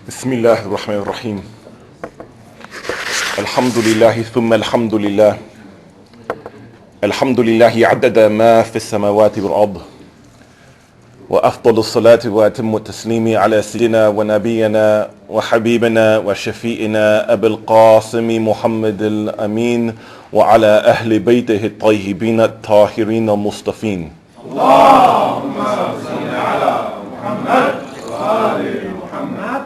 بسم الله الرحمن الرحيم الحمد لله ثم الحمد لله الحمد لله عدد ما في السماوات والأرض وأفضل الصلاة وأتم التسليم على سيدنا ونبينا وحبيبنا وشفيئنا أبي القاسم محمد الأمين وعلى أهل بيته الطيبين الطاهرين المصطفين اللهم صل على محمد وآل محمد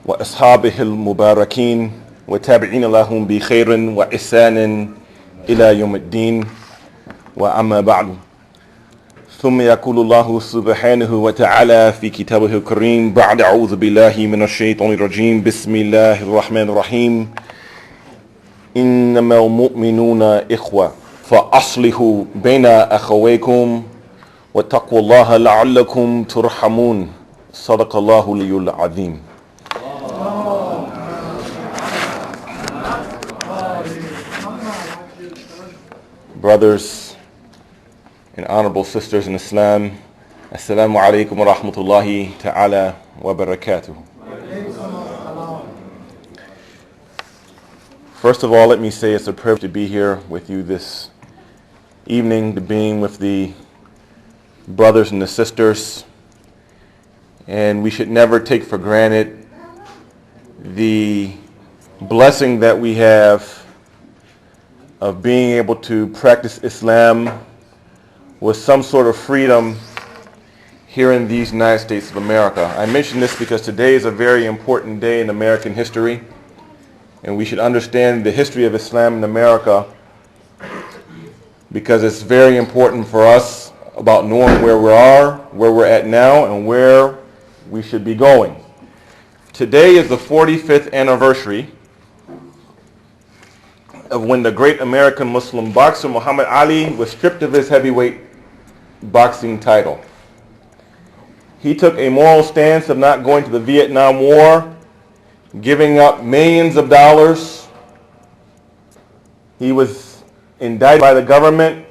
وأصحابه المباركين وتابعين لهم بخير وإحسان إلى يوم الدين وأما بعد ثم يقول الله سبحانه وتعالى في كتابه الكريم بعد أعوذ بالله من الشيطان الرجيم بسم الله الرحمن الرحيم إنما المؤمنون إخوة فأصلحوا بين أخويكم واتقوا الله لعلكم ترحمون صدق الله العلي العظيم. Brothers and honorable sisters in Islam, Assalamu alaikum wa rahmatullahi ta'ala wa barakatuh. First of all, let me say it's a privilege to be here with you this evening, to being with the brothers and the sisters. And we should never take for granted the blessing that we have of being able to practice Islam with some sort of freedom here in these United States of America. I mention this because today is a very important day in American history, and we should understand the history of Islam in America because it's very important for us about knowing where we are, where we're at now, and where we should be going. Today is the 45th anniversary of when the great American Muslim boxer Muhammad Ali was stripped of his heavyweight boxing title. He took a moral stance of not going to the Vietnam War, giving up millions of dollars. He was indicted by the government.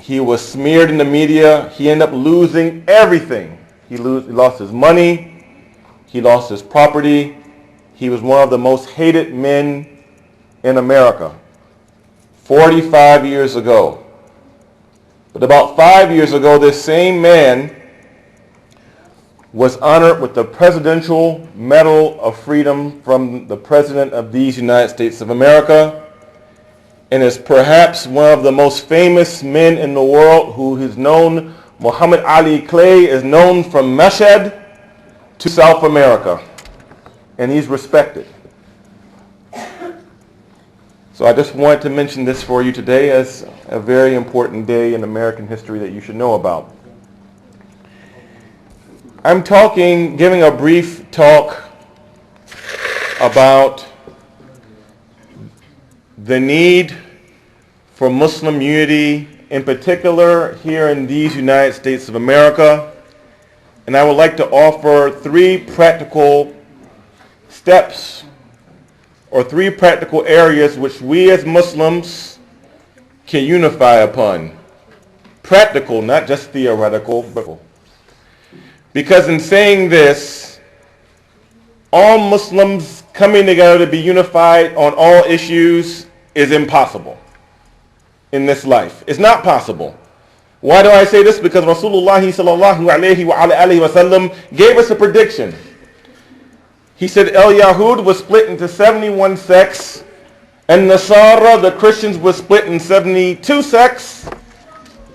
He was smeared in the media. He ended up losing everything. He lost his money. He lost his property. He was one of the most hated men in America 45 years ago. But about 5 years ago, this same man was honored with the Presidential Medal of Freedom from the President of these United States of America, and is perhaps one of the most famous men in the world who is known. Muhammad Ali Clay is known from Mashhad to South America, and he's respected. So I just wanted to mention this for you today as a very important day in American history that you should know about. I'm giving a brief talk about the need for Muslim unity, in particular here in these United States of America. And I would like to offer three practical steps or three practical areas which we as Muslims can unify upon. Practical, not just theoretical, but because in saying this, all Muslims coming together to be unified on all issues is impossible in this life. It's not possible. Why do I say this? Because Rasulullah sallallahu alayhi wa alayhi wa sallam gave us a prediction. He said Yahud was split into 71 sects, and Nasara, the Christians, was split in 72 sects,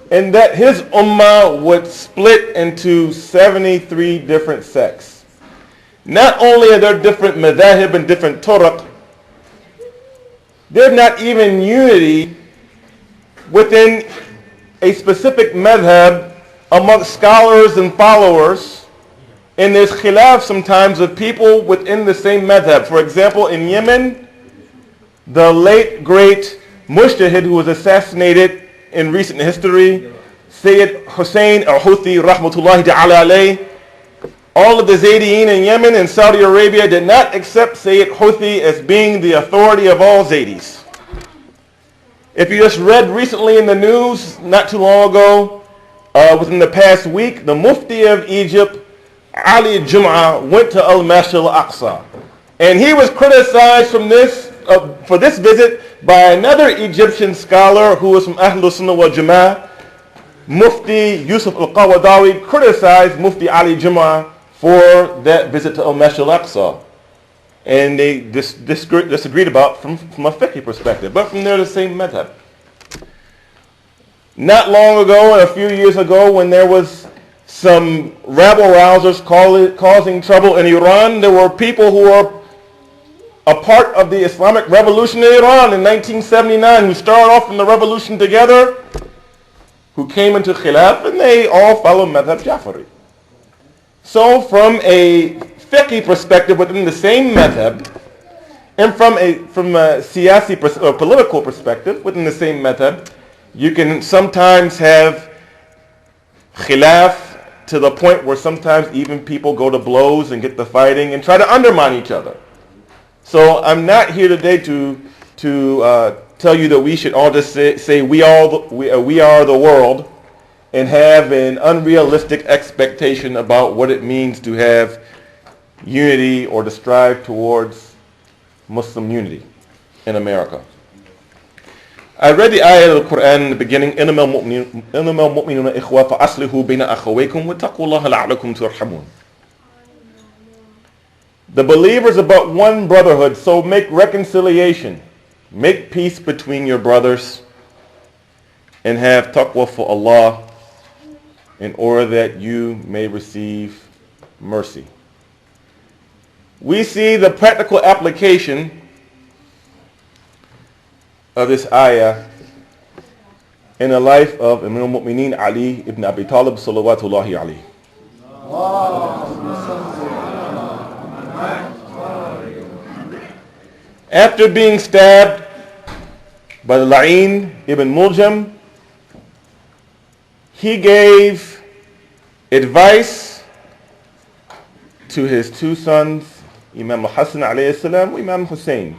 and that his ummah would split into 73 different sects. Not only are there different madhahib and different turuq, there's not even unity within a specific madhab amongst scholars and followers. And there's khilaf sometimes of people within the same madhab. For example, in Yemen, the late great mujtahid who was assassinated in recent history, Sayyid Hussein al-Houthi rahmatullahi ta'ala alayh, all of the Zaydiyin in Yemen and Saudi Arabia did not accept Sayyid Houthi as being the authority of all Zaydis. If you just read recently in the news, not too long ago, within the past week, the Mufti of Egypt Ali Jum'ah went to Al-Masjid Al-Aqsa. And he was criticized for this visit by another Egyptian scholar who was from Ahlul Sunnah wal Jama'ah. Mufti Yusuf Al-Qawadawi criticized Mufti Ali Jum'ah for that visit to Al-Masjid Al-Aqsa. And they disagreed about from a fiqh perspective. But from there, the same madhab. Not long ago, a few years ago, when there was some rabble-rousers causing trouble in Iran, there were people who were a part of the Islamic Revolution in Iran in 1979 who started off in the revolution together, who came into Khilaf, and they all follow Madhab Jafari. So from a fiqh perspective within the same madhab, and from a siyasi or political perspective within the same madhab, you can sometimes have khilaf to the point where sometimes even people go to blows and get to fighting and try to undermine each other. So I'm not here today to tell you that we should all just say we are the world and have an unrealistic expectation about what it means to have unity or to strive towards Muslim unity in America. I read the ayah of the Quran in the beginning, إِنَّمَا الْمُؤْمِنُونَ إِخْوَةٌ فَأَصْلِحُوا بَيْنَ أَخَوَيْكُمْ وَاتَّقُوا اللَّهَ لَعَلَّكُمْ تُرْحَمُونَ. The believers are but one brotherhood, so make reconciliation. Make peace between your brothers and have taqwa for Allah in order that you may receive mercy. We see the practical application of this ayah in the life of Amir al-Mu'mineen Ali ibn Abi Talib salawatullahi alayhi. After being stabbed by the La'in ibn Muljam, he gave advice to his two sons, Imam Hassan alayhi salam, Imam Hussein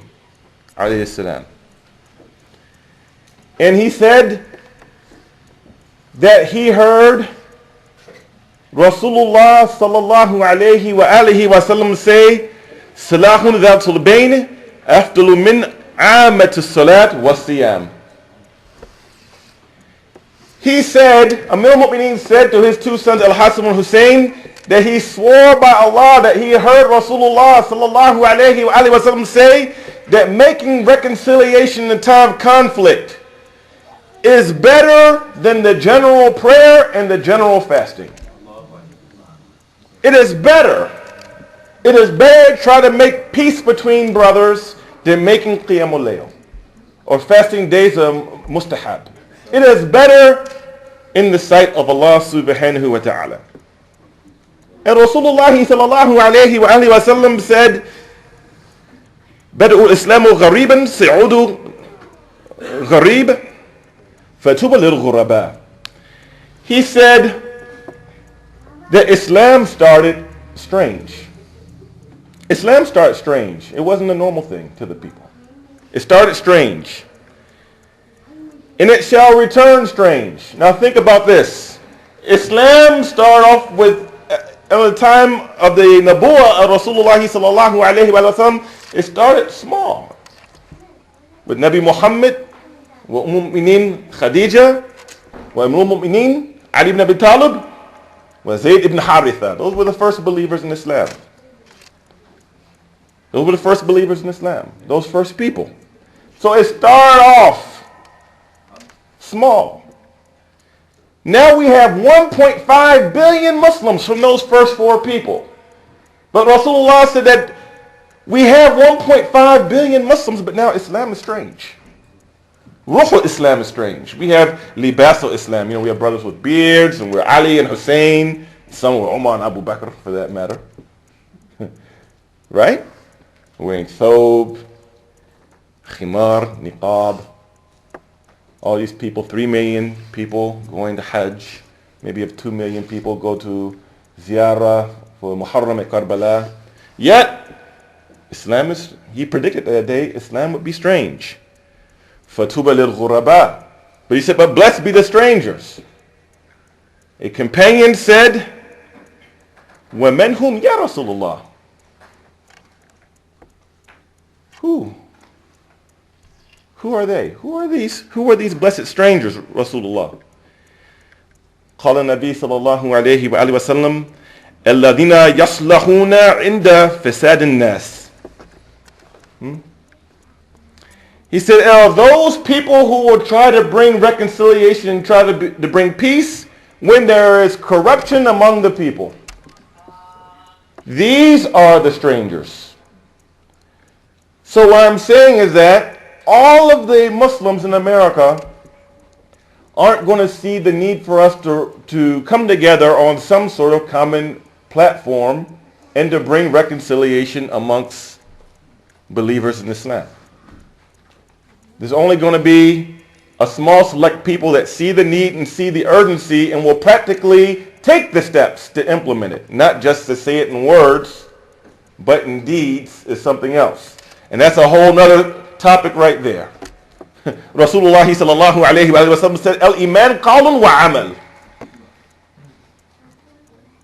alayhi salam. And he said that he heard Rasulullah sallallahu alayhi wa alihi wa sallam say, Salahun dhatul bayn afdalu min amat as-salat wa siyam. He said, Amir al-Mu'mineen said to his two sons, Al-Hassan and Hussein, that he swore by Allah that he heard Rasulullah sallallahu alayhi wa alihi wa sallam say that making reconciliation in the time of conflict is better than the general prayer and the general fasting. It is better. It is better to try to make peace between brothers than making qiyamul layl or fasting days of mustahab. It is better in the sight of Allah subhanahu wa ta'ala. And Rasulullah sallallahu alayhi wa alihi wa sallam said, Bada'u Islamu ghariban si'udu gharib fatuba lil ghuraba. He said that Islam started strange. Islam started strange. It wasn't a normal thing to the people. It started strange. And it shall return strange. Now think about this. Islam started off with, at the time of the Nabuwah of Rasulullah sallallahu alayhi wa sallam, it started small. With Nabi Muhammad, wa Mu'minin Khadija, wa Mu'minin Ali ibn Abi Talib, wa Zayd ibn Haritha. Those were the first believers in Islam. Those were the first believers in Islam. Those first people. So it started off small. Now we have 1.5 billion Muslims from those first four people. But Rasulullah said that we have 1.5 billion Muslims, but now Islam is strange. Ruh Islam is strange. We have Libas Islam. We have brothers with beards, and we're Ali and Hussein. Some were Umar and Abu Bakr, for that matter. Right? Wearing thobe, khimar, niqab. All these people, 3 million people going to Hajj. Maybe if 2 million people go to Ziyarah for Muharram at Karbala. Yet, Islam is, he predicted that day Islam would be strange. Fatuba lil ghuraba. But he said, but blessed be the strangers. A companion said, وَمَنْ هُمْ يَا رَسُولُ اللَّهِ. Who? Who are they? Who are these blessed strangers, Rasulullah? قال النبي صلى الله عليه وآله وسلم الذين يصلحون عند فساد الناس. He said, those people who will try to bring reconciliation and try to bring peace when there is corruption among the people. These are the strangers. So what I'm saying is that all of the Muslims in America aren't going to see the need for us to come together on some sort of common platform and to bring reconciliation amongst believers in Islam. There's only going to be a small select people that see the need and see the urgency and will practically take the steps to implement it. Not just to say it in words, but in deeds is something else. And that's a whole nother topic right there. Rasulullah sallallahu alayhi wa sallam said, Al-Iman qawlun wa amal.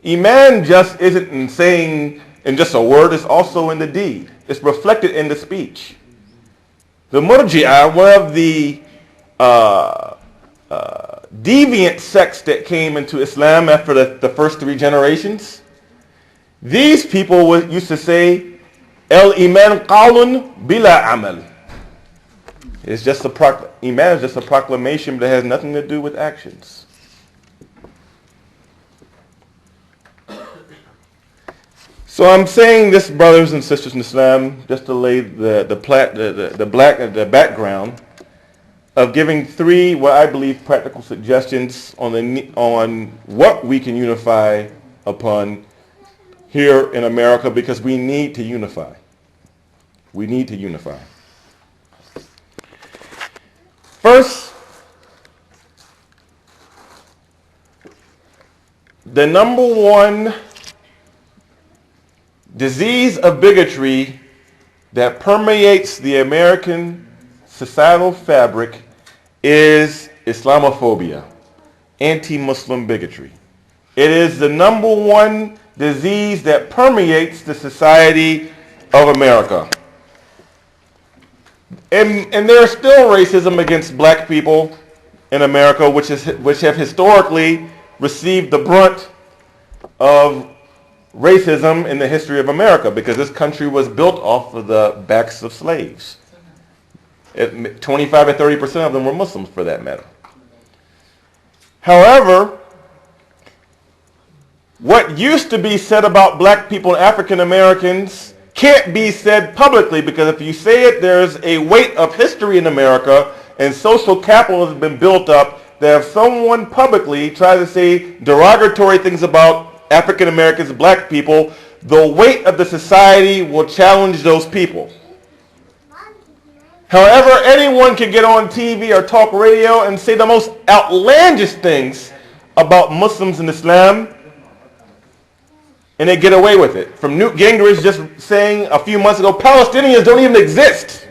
Iman just isn't in saying in just a word, it's also in the deed. It's reflected in the speech. The Murji'ah, one of the deviant sects that came into Islam after the first 3 generations, these people used to say, Al-Iman qawlun bila amal. It's just Iman is just a proclamation that has nothing to do with actions. So I'm saying this, brothers and sisters in Islam, just to lay the background of giving 3 what I believe practical suggestions on what we can unify upon here in America, because we need to unify. We need to unify. First, the number one disease of bigotry that permeates the American societal fabric is Islamophobia, anti-Muslim bigotry. It is the number one disease that permeates the society of America. And there is still racism against black people in America, which have historically received the brunt of racism in the history of America, because this country was built off of the backs of slaves. 25 and 30% of them were Muslims, for that matter. However, what used to be said about black people and African Americans can't be said publicly, because if you say it, there's a weight of history in America and social capital has been built up that if someone publicly tries to say derogatory things about African Americans, black people, the weight of the society will challenge those people. However, anyone can get on TV or talk radio and say the most outlandish things about Muslims and Islam, and they get away with it. From Newt Gingrich just saying a few months ago, Palestinians don't even exist.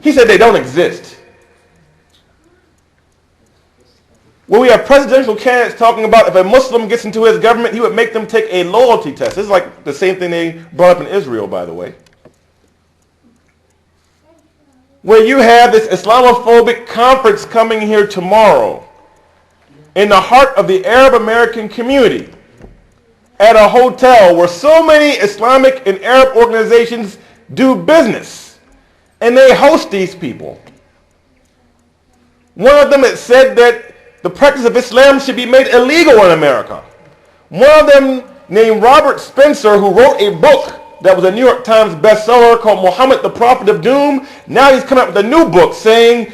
He said they don't exist. Well, we have presidential candidates talking about if a Muslim gets into his government, he would make them take a loyalty test. This is like the same thing they brought up in Israel, by the way. Where you have this Islamophobic conference coming here tomorrow in the heart of the Arab American community at a hotel where so many Islamic and Arab organizations do business, and they host these people. One of them had said that the practice of Islam should be made illegal in America. One of them, named Robert Spencer, who wrote a book that was a New York Times bestseller called Muhammad the Prophet of Doom, now he's come up with a new book saying,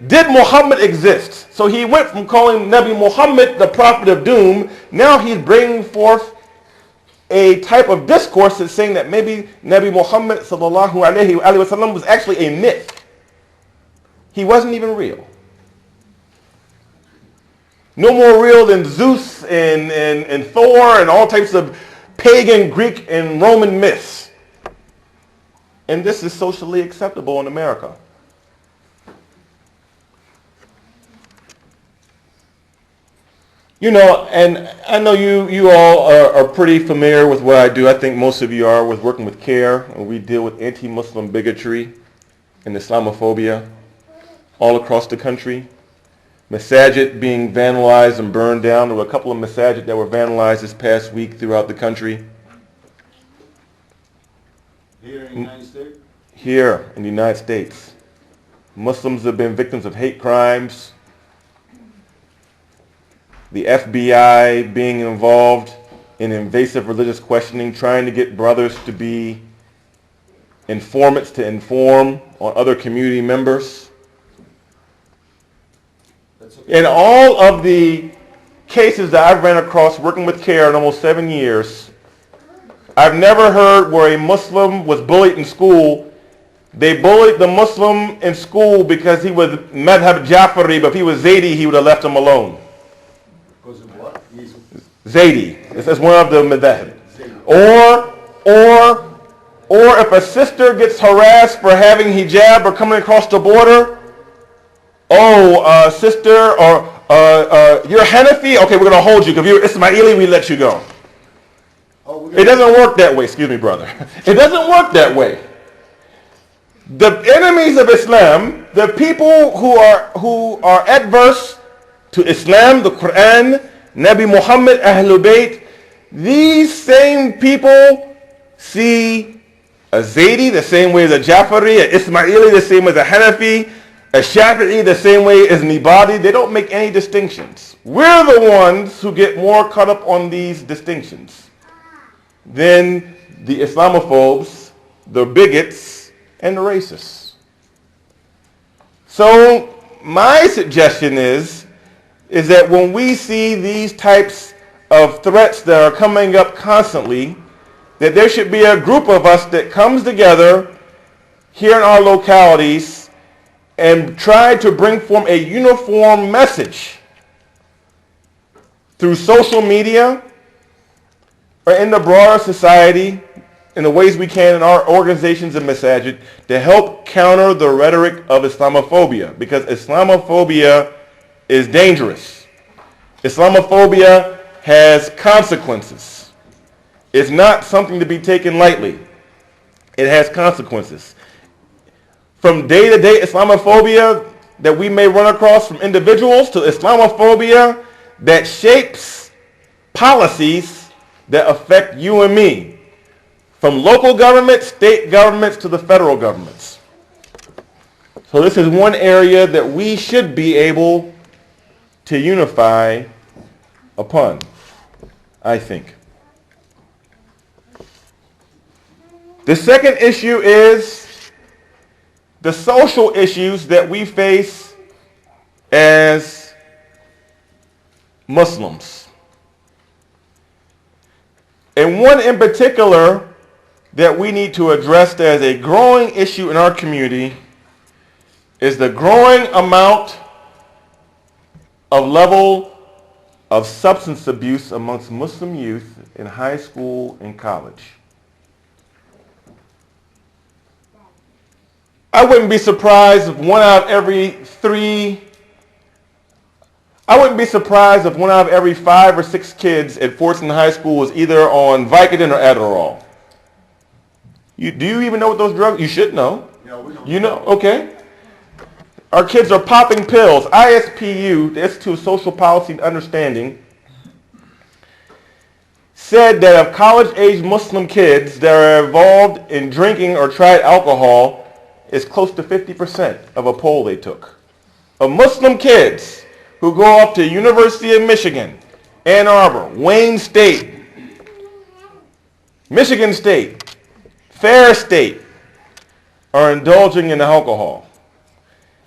did Muhammad exist? So he went from calling Nabi Muhammad the Prophet of Doom, now he's bringing forth a type of discourse that's saying that maybe Nabi Muhammad sallallahu alayhi wa sallam was actually a myth. He wasn't even real. No more real than Zeus and Thor and all types of pagan Greek and Roman myths. And this is socially acceptable in America. And I know you all are pretty familiar with what I do. I think most of you are with working with CARE. And we deal with anti-Muslim bigotry and Islamophobia all across the country. Masajid being vandalized and burned down. There were a couple of masajid that were vandalized this past week throughout the country. Here in the United States? Here in the United States. Muslims have been victims of hate crimes. The FBI being involved in invasive religious questioning, trying to get brothers to be informants to inform on other community members. In all of the cases that I've ran across working with CARE in almost 7 years, I've never heard where a Muslim was bullied in school. They bullied the Muslim in school because he was Madhab Jafari, but if he was Zaydi, he would have left him alone. Because of what? Zaydi. This is one of the madhab. Or if a sister gets harassed for having hijab or coming across the border, sister, or you're Hanafi? Okay, we're going to hold you. If you're Ismaili, we let you go. It doesn't work that way. Excuse me, brother. It doesn't work that way. The enemies of Islam, the people who are adverse to Islam, the Quran, Nabi Muhammad, Ahlul Bayt, these same people see a Zaydi the same way as a Jafari, a Ismaili the same as a Hanafi, a Shafi'i the same way as an Ibadi. They don't make any distinctions. We're the ones who get more caught up on these distinctions than the Islamophobes, the bigots, and the racists. So my suggestion is that when we see these types of threats that are coming up constantly, that there should be a group of us that comes together here in our localities and try to bring forth a uniform message through social media or in the broader society in the ways we can in our organizations and masajid to help counter the rhetoric of Islamophobia, because Islamophobia is dangerous. Islamophobia has consequences. It's not something to be taken lightly. It has consequences. From day-to-day Islamophobia that we may run across from individuals to Islamophobia that shapes policies that affect you and me, from local governments, state governments, to the federal governments. So this is one area that we should be able to unify upon, I think. The second issue is the social issues that we face as Muslims. And one in particular that we need to address as a growing issue in our community is the growing amount of level of substance abuse amongst Muslim youth in high school and college. I wouldn't be surprised if one out of every 5 or 6 kids at Fortson High School was either on Vicodin or Adderall. Do you even know what those drugs? You should know. Yeah, we know. You know? Okay. Our kids are popping pills. ISPU, the Institute of Social Policy and Understanding, said that of college-age Muslim kids that are involved in drinking or tried alcohol is close to 50% of a poll they took. Of Muslim kids who go off to University of Michigan, Ann Arbor, Wayne State, Michigan State, Ferris State, are indulging in alcohol.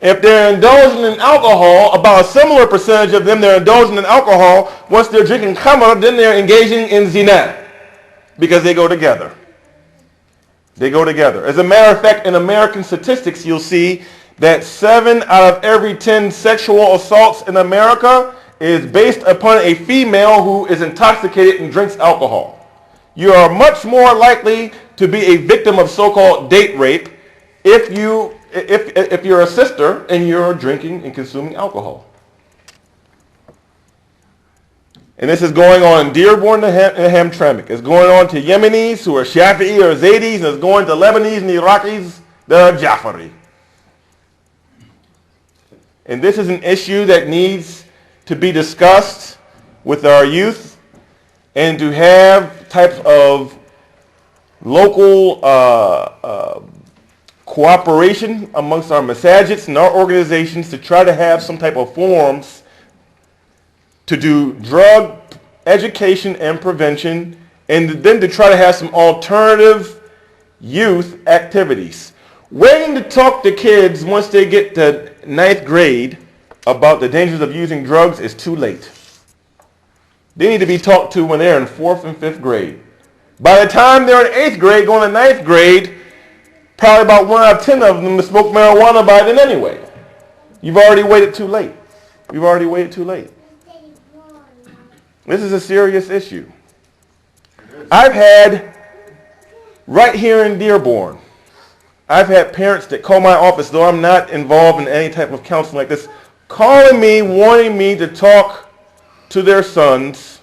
If they're indulging in alcohol, about a similar percentage of them they're indulging in alcohol. Once they're drinking khamr, then they're engaging in zina, because they go together. They go together. As a matter of fact, in American statistics, you'll see that 7 out of every 10 sexual assaults in America is based upon a female who is intoxicated and drinks alcohol. You are much more likely to be a victim of so-called date rape if you're a sister and you're drinking and consuming alcohol. And this is going on in Dearborn and Hamtramck. It's going on to Yemenis who are Shafi'i or Zaydis, and it's going to Lebanese and Iraqis that are Jafari. And this is an issue that needs to be discussed with our youth and to have types of local cooperation amongst our masajids and our organizations to try to have some type of forums to do drug education and prevention, and then to try to have some alternative youth activities. Waiting to talk to kids once they get to 9th grade about the dangers of using drugs is too late. They need to be talked to when they're in 4th and 5th grade. By the time they're in 8th grade, going to 9th grade, probably about 1 out of 10 of them smoke marijuana by then anyway. You've already waited too late. We've already waited too late. This is a serious issue. I've had, right here in Dearborn, I've had parents that call my office, though I'm not involved in any type of counseling like this, calling me, wanting me to talk to their sons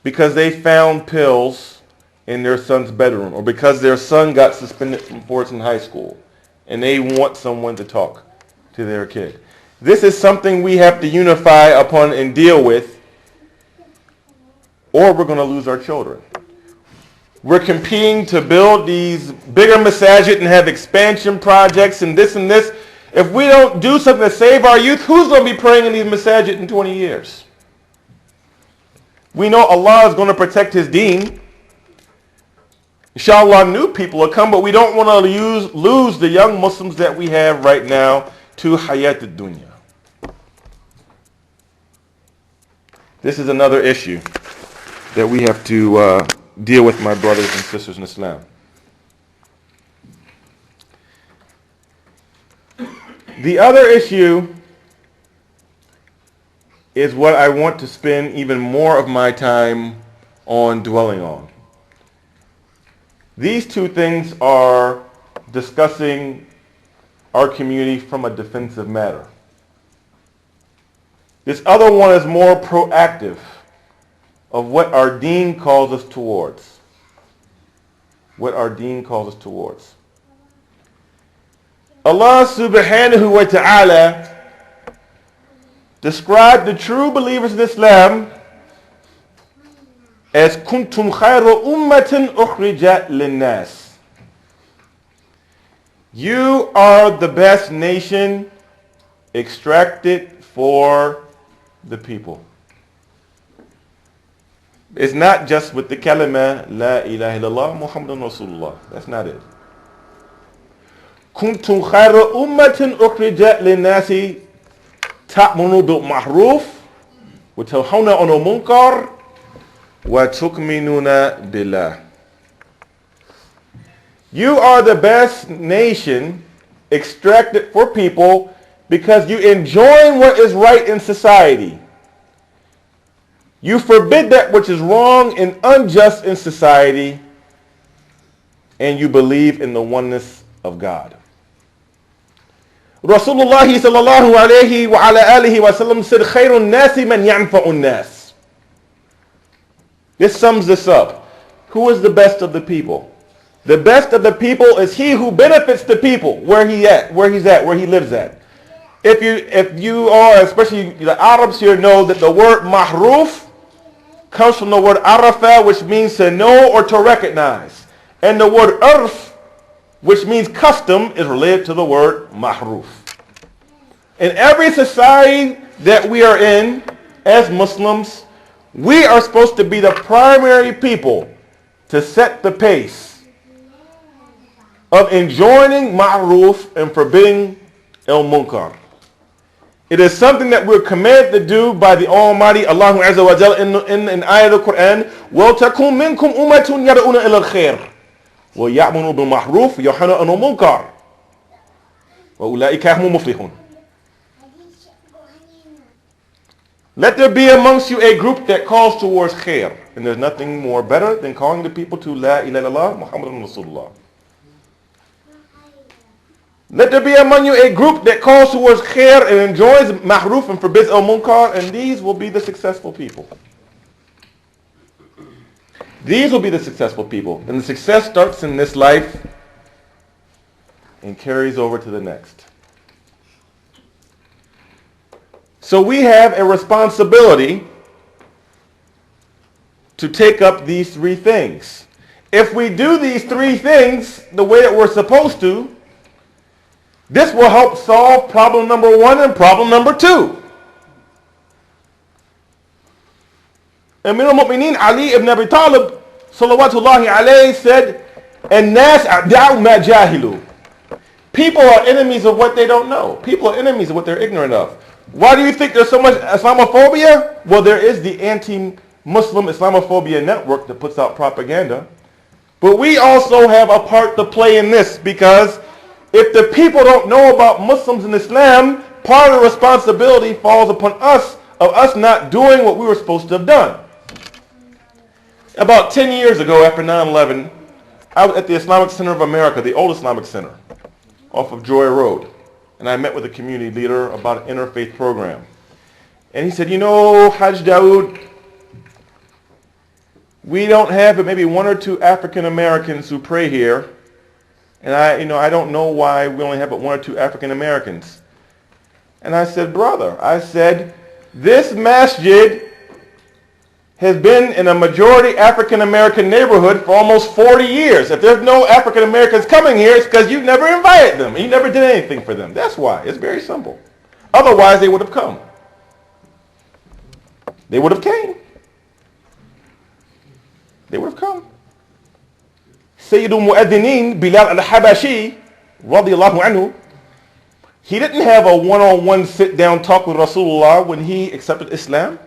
because they found pills in their son's bedroom, or because their son got suspended from Fordson High School, and they want someone to talk to their kid. This is something we have to unify upon and deal with, or we're going to lose our children. We're competing to build these bigger masajid and have expansion projects and this and this. If we don't do something to save our youth, who's going to be praying in these masajid in 20 years? We know Allah is going to protect His deen. Inshallah, new people will come, but we don't want to lose the young Muslims that we have right now to hayat ad-dunya. This is another issue that we have to deal with, my brothers and sisters in Islam. The other issue is what I want to spend even more of my time on dwelling on. These two things are discussing our community from a defensive matter. This other one is more proactive of what our deen calls us towards. What our deen calls us towards. Allah subhanahu wa ta'ala described the true believers in Islam as kuntum khayra ummatin ukhrijat linnas. You are the best nation extracted for the people. It's not just with the kalima la ilaha illallah Muhammadun Rasulullah. That's not it. Kuntum khayra ummatin ukhrijat linnasi ta'munu bil ma'ruf wa tanhawna 'anil munkar wa tu'minuna billah. You are the best nation extracted for people because you enjoin what is right in society. You forbid that which is wrong and unjust in society, and you believe in the oneness of God. Rasulullah sallallahu alayhi wa ala alihi wa sallam said, "Khayrun nasi man yanfa'un nas." This sums this up. Who is the best of the people? The best of the people is he who benefits the people where he lives at. If you are, especially the Arabs here, know that the word mahruf comes from the word arafa, which means to know or to recognize. And the word urf, which means custom, is related to the word mahruf. In every society that we are in, as Muslims, we are supposed to be the primary people to set the pace of enjoining ma'ruf and forbidding al-munkar. It is something that we're commanded to do by the Almighty Allah Azza wa Jal in Ayah of the Quran. وَلْتَكُمْ مِنْكُمْ أُمَّةٌ يَدْعُونَ إِلَى الْخَيْرِ وَيَأْمُرُونَ بِالْمَعْرُوفِ وَيَنْهَوْنَ عَنِ الْمُنكَرِ وَأُولَئِكَ هُمُ الْمُفْلِحُونَ. Let there be amongst you a group that calls towards khair. And there's nothing more better than calling the people to La ilaha illallah Muhammadun Rasulullah. Let there be among you a group that calls towards khair and enjoys ma'ruf and forbids al-munkar, and these will be the successful people. These will be the successful people. And the success starts in this life and carries over to the next. So we have a responsibility to take up these three things. If we do these three things the way that we're supposed to, this will help solve problem number 1 and problem number 2. Amir al-Mu'mineen Ali ibn Abi Talib salawatullahi alayhi said, "An-nas a'da'u ma jahilu." People are enemies of what they don't know. People are enemies of what they're ignorant of. Why do you think there's so much Islamophobia? Well, there is the anti-Muslim Islamophobia network that puts out propaganda. But we also have a part to play in this, because if the people don't know about Muslims and Islam, part of the responsibility falls upon us of us not doing what we were supposed to have done. About 10 years ago, after 9/11, I was at the Islamic Center of America, the old Islamic Center, off of Joy Road. And I met with a community leader about an interfaith program. And he said, "You know, Hajj Dawud, we don't have but maybe 1 or 2 African Americans who pray here. And I don't know why we only have but 1 or 2 African Americans." And I said, "Brother," I said, "this masjid has been in a majority African American neighborhood for almost 40 years. If there's no African Americans coming here, it's because you never invited them. You never did anything for them. That's why. It's very simple. Otherwise, they would have come. They would have came. They would have come." Sayyidul Mu'adhineen, Bilal al-Habashi, radiyallahu anhu, he didn't have a one-on-one sit-down talk with Rasulullah when he accepted Islam.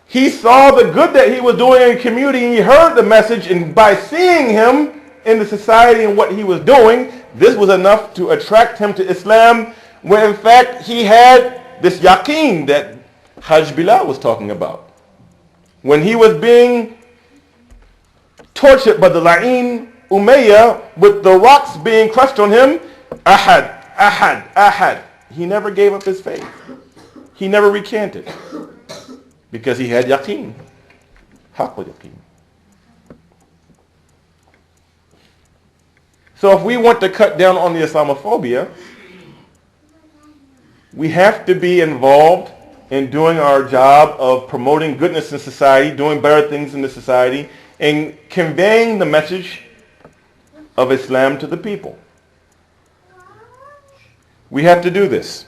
He saw the good that he was doing in the community, and he heard the message, and by seeing him in the society and what he was doing, this was enough to attract him to Islam, when in fact he had this yaqeen that Hajj Bilal was talking about. When he was being tortured by the La'in Umayyah with the rocks being crushed on him, Ahad, Ahad, Ahad. He never gave up his faith. He never recanted. Because he had yaqeen. Haqq yaqeen. So if we want to cut down on the Islamophobia, we have to be involved in doing our job of promoting goodness in society, doing better things in the society, and conveying the message of Islam to the people. We have to do this.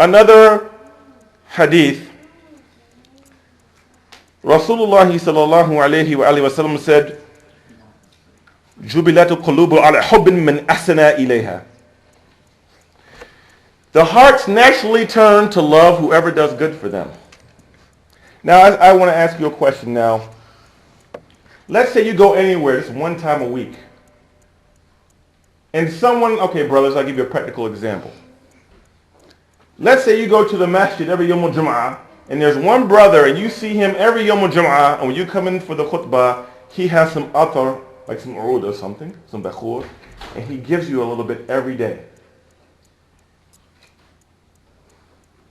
Another hadith, Rasulullah sallallahu alayhi wa sallam said, "Jubilatu qulubu ala hubbin min ahsana ilayha." The hearts naturally turn to love whoever does good for them. Now, I want to ask you a question now. Let's say you go anywhere just one time a week. And someone, okay brothers, I'll give you a practical example. Let's say you go to the masjid every Yom al-Jum'ah, and there's one brother, and you see him every Yom al-Jum'ah, and when you come in for the khutbah, he has some athar, like some urud or something, some bakhur, and he gives you a little bit every day.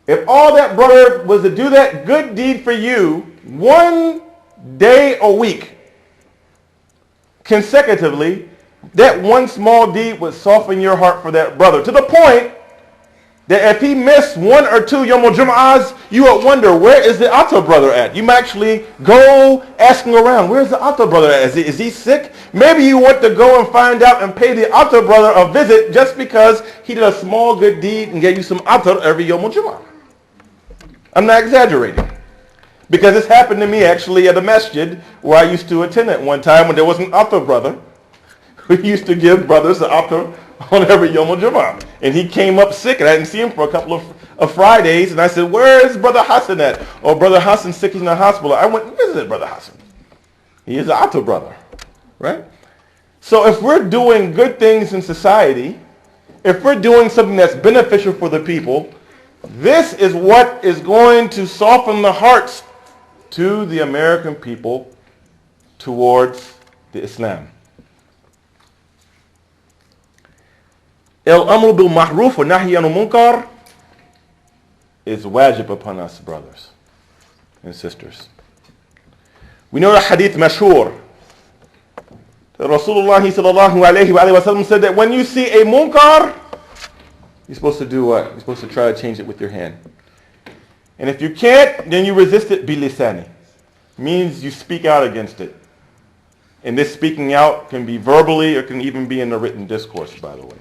If all that brother was to do that good deed for you one day a week, consecutively, that one small deed would soften your heart for that brother, to the point that if he missed 1 or 2 Yom al-Jum'ahs, you would wonder, where is the Atta brother at? You might actually go asking around, where's the Atta brother at? Is he sick? Maybe you want to go and find out and pay the Atta brother a visit just because he did a small good deed and gave you some Atta every Yom al-Jum'ah. I'm not exaggerating. Because this happened to me actually at a masjid where I used to attend at one time when there was an Atta brother. We used to give brothers the Atta on every Yom al-Jum'ah. And he came up sick, and I didn't see him for a couple of Fridays. And I said, where is Brother Hassan at? Oh, Brother Hassan's sick, he's in the hospital. I went and visited Brother Hassan. He is an Atta brother, right? So if we're doing good things in society, if we're doing something that's beneficial for the people, this is what is going to soften the hearts to the American people towards the Islam. El-amru bil ma'ruf wa nahy anil munkar is wajib upon us, brothers and sisters. We know the hadith mashhur. Rasulullah sallallahu alayhi wa sallam said that when you see a munkar, you're supposed to do what? You're supposed to try to change it with your hand. And if you can't, then you resist it bilisani. Means you speak out against it. And this speaking out can be verbally or can even be in the written discourse, by the way.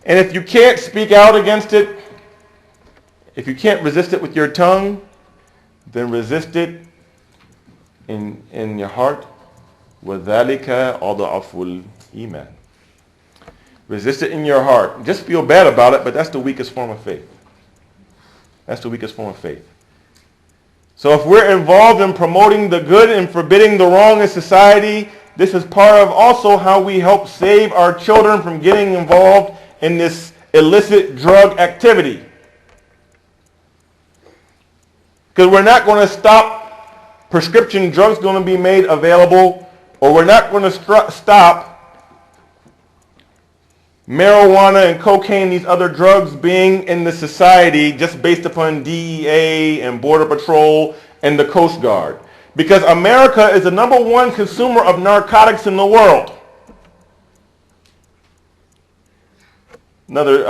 And if you can't speak out against it, if you can't resist it with your tongue, then resist it in your heart. وَذَلِكَ أَضْعَفُ الْإِيمَانِ. Resist it in your heart. Just feel bad about it, but that's the weakest form of faith. That's the weakest form of faith. So if we're involved in promoting the good and forbidding the wrong in society, this is part of also how we help save our children from getting involved in this illicit drug activity. Because we're not going to stop prescription drugs going to be made available, or we're not going to stop marijuana and cocaine, these other drugs being in the society just based upon DEA and Border Patrol and the Coast Guard. Because America is the number one consumer of narcotics in the world. Another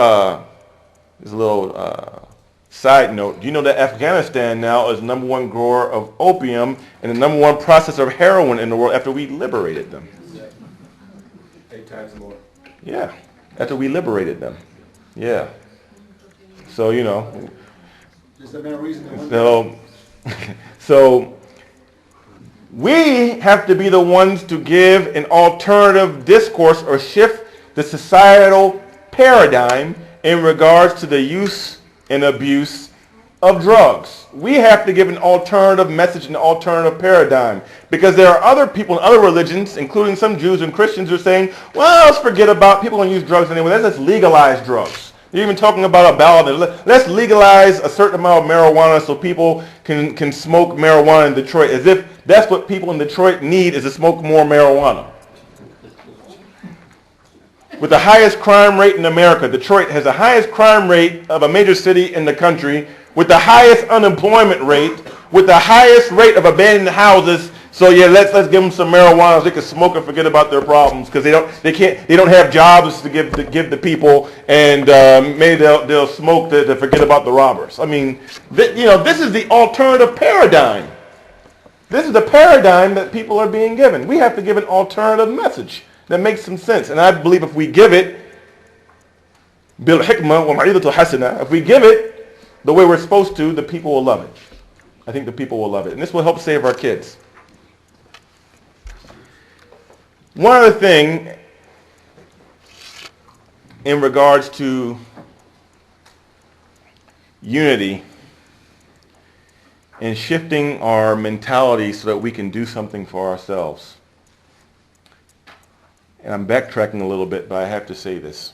is a little side note. Do you know that Afghanistan now is the number one grower of opium and the number one processor of heroin in the world after we liberated them? 8 times more. Yeah, after we liberated them. Yeah. So, you know. Is there no reason to So we have to be the ones to give an alternative discourse or shift the societal paradigm in regards to the use and abuse of drugs. We have to give an alternative message, an alternative paradigm. Because there are other people in other religions, including some Jews and Christians, who are saying, well, let's forget about people going to use drugs anyway. Let's legalize drugs. They're even talking about a ballot. Let's legalize a certain amount of marijuana so people can smoke marijuana in Detroit, as if that's what people in Detroit need, is to smoke more marijuana. With the highest crime rate in America, Detroit has the highest crime rate of a major city in the country, with the highest unemployment rate, with the highest rate of abandoned houses. So yeah, let's give them some marijuana so they can smoke and forget about their problems, because they don't have jobs to give the people, and maybe they'll smoke to forget about the robbers. I mean, this is the alternative paradigm. This is the paradigm that people are being given. We have to give an alternative message that makes some sense. And I believe if we give it, bil hikmah wa ma'idatu hasana, if we give it the way we're supposed to, the people will love it. I think the people will love it. And this will help save our kids. One other thing in regards to unity and shifting our mentality so that we can do something for ourselves. And I'm backtracking a little bit, but I have to say this.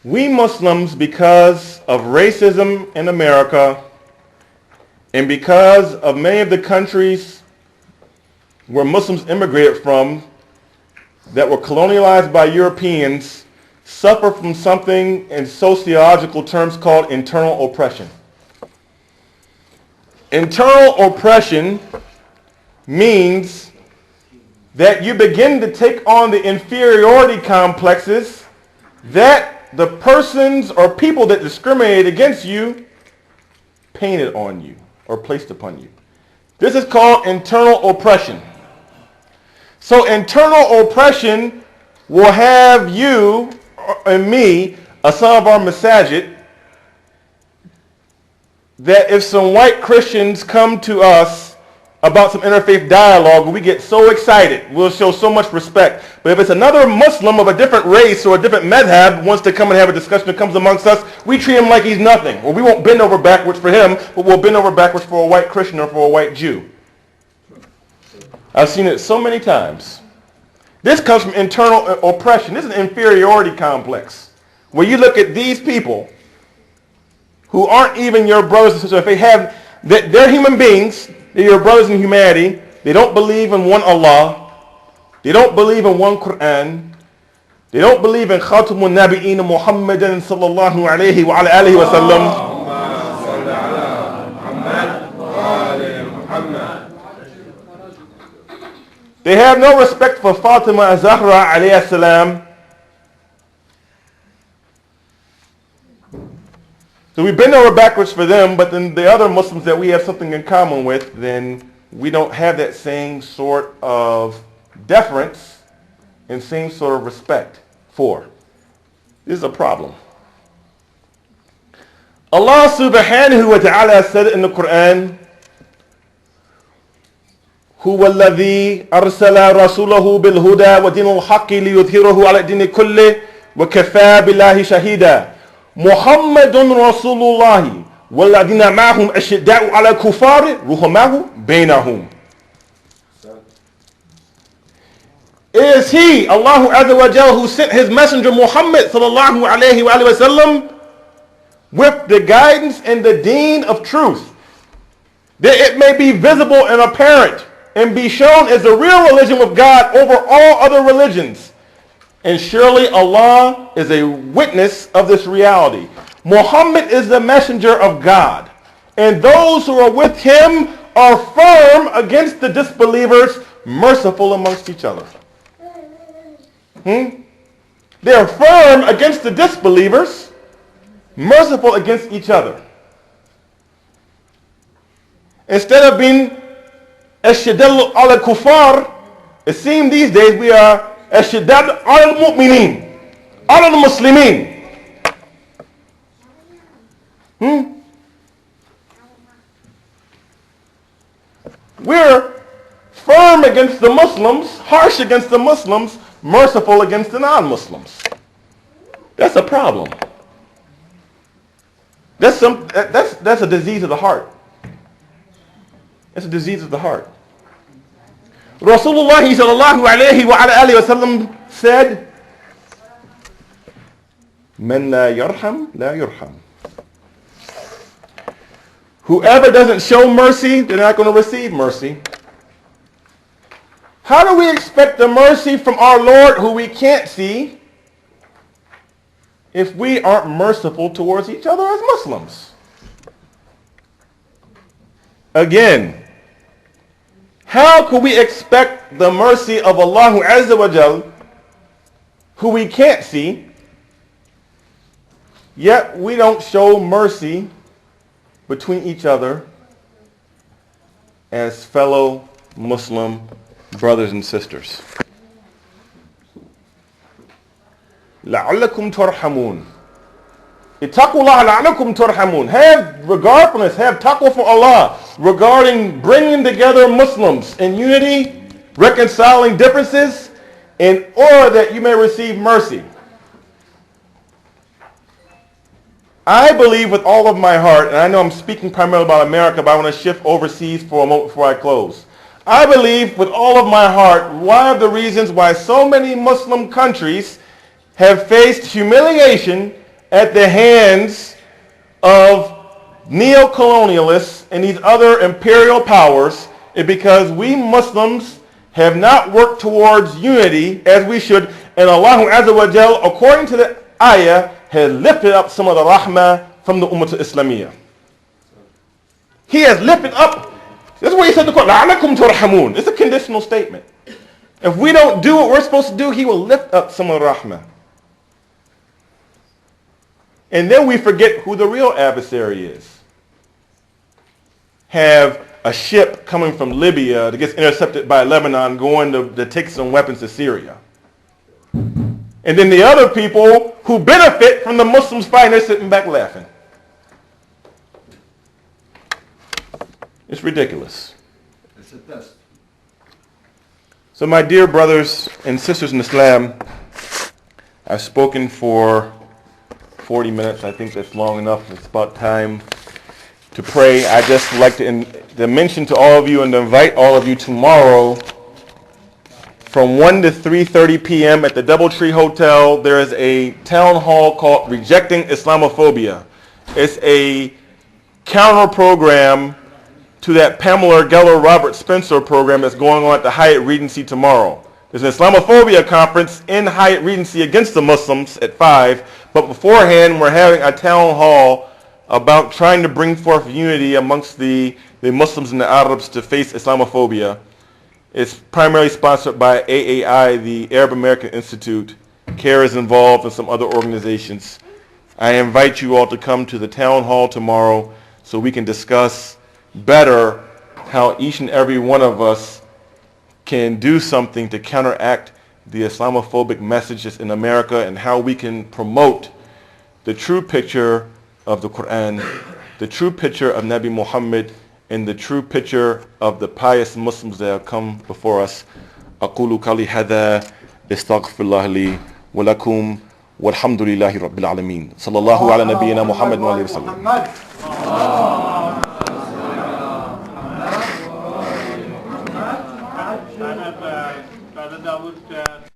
We Muslims, because of racism in America, and because of many of the countries where Muslims immigrated from that were colonialized by Europeans, suffer from something in sociological terms called internal oppression. Internal oppression means that you begin to take on the inferiority complexes that the persons or people that discriminate against you painted on you or placed upon you. This is called internal oppression. So internal oppression will have you and me, some of our masajid, that if some white Christians come to us about some interfaith dialogue, we get so excited. We'll show so much respect. But if it's another Muslim of a different race or a different madhab wants to come and have a discussion that comes amongst us, we treat him like he's nothing. Or we won't bend over backwards for him, but we'll bend over backwards for a white Christian or for a white Jew. I've seen it so many times. This comes from internal oppression. This is an inferiority complex, where you look at these people who aren't even your brothers and sisters, they're human beings, they're your brothers in humanity, they don't believe in one Allah, they don't believe in one Quran, they don't believe in Khatamun Nabi'in Muhammadan sallallahu alayhi wa alihi wa sallam. They have no respect for Fatima Zahra alayhi salam. So we bend over backwards for them, but then the other Muslims that we have something in common with, then we don't have that same sort of deference and same sort of respect for. This is a problem. Allah subhanahu wa ta'ala said in the Quran, هو الذي أرسل رسوله بالهدى ودين الحق ليظهره على الدين كله وكفى بالله شهيدا محمد رسول الله والذين معهم أشداء على الكفار رحماء بينهم. It is He, Allah Azza wa Jal, who sent His messenger Muhammad sallallahu alayhi wa sallam with the guidance and the deen of truth, that it may be visible and apparent and be shown as the real religion of God over all other religions. And surely Allah is a witness of this reality. Muhammad is the messenger of God, and those who are with him are firm against the disbelievers, merciful amongst each other. They are firm against the disbelievers, merciful against each other. Instead of being Ashiddal ala kufar, it seems these days we are Ashiddal ala mu'minin, ala muslimin. We're firm against the Muslims, harsh against the Muslims, merciful against the non-Muslims. That's a problem. That's a disease of the heart. It's a disease of the heart. Rasulullah sallallahu alayhi wa alihi wa sallam said, Man la yarham, la yurham. Whoever doesn't show mercy, they're not going to receive mercy. How do we expect the mercy from our Lord who we can't see if we aren't merciful towards each other as Muslims? Again, how could we expect the mercy of Allah Azza wa Jal, who we can't see, yet we don't show mercy between each other as fellow Muslim brothers and sisters? لَعَلَّكُمْ تُرْحَمُونَ. Ittaqullah la'alakum turhamun. Have regard for this, have taqwa for Allah regarding bringing together Muslims in unity, reconciling differences, in order that you may receive mercy. I believe with all of my heart, and I know I'm speaking primarily about America, but I want to shift overseas for a moment before I close. I believe with all of my heart one of the reasons why so many Muslim countries have faced humiliation at the hands of neo-colonialists and these other imperial powers is because we Muslims have not worked towards unity as we should, and Allah Azza wa Jal, according to the Ayah, has lifted up some of the rahmah from the Ummah Islamiyah. He has lifted up, this is what he said in the Quran, لَعَلَكُمْ تُرْحَمُونَ. It's a conditional statement. If we don't do what we're supposed to do, He will lift up some of the rahmah. And then we forget who the real adversary is. Have a ship coming from Libya that gets intercepted by Lebanon going to take some weapons to Syria. And then the other people who benefit from the Muslims fighting, they're sitting back laughing. It's ridiculous. It's a test. So my dear brothers and sisters in Islam, I've spoken for 40 minutes. I think that's long enough. It's about time to pray. I just would like to mention to all of you and to invite all of you tomorrow from 1 to 3:30 p.m. at the Doubletree Hotel. There is a town hall called Rejecting Islamophobia. It's a counter program to that Pamela Geller Robert Spencer program that's going on at the Hyatt Regency tomorrow. There's an Islamophobia conference in Hyatt Regency against the Muslims at 5, but beforehand we're having a town hall about trying to bring forth unity amongst the Muslims and the Arabs to face Islamophobia. It's primarily sponsored by AAI, the Arab American Institute. CARE is involved and some other organizations. I invite you all to come to the town hall tomorrow so we can discuss better how each and every one of us can do something to counteract the Islamophobic messages in America and how we can promote the true picture of the Quran, the true picture of Nabi Muhammad, and the true picture of the pious Muslims that have come before us. أقول قولي هذا استغفر الله لي ولكم والحمد لله رب العالمين. صلى الله على نبينا محمد وعلى آله وسلم.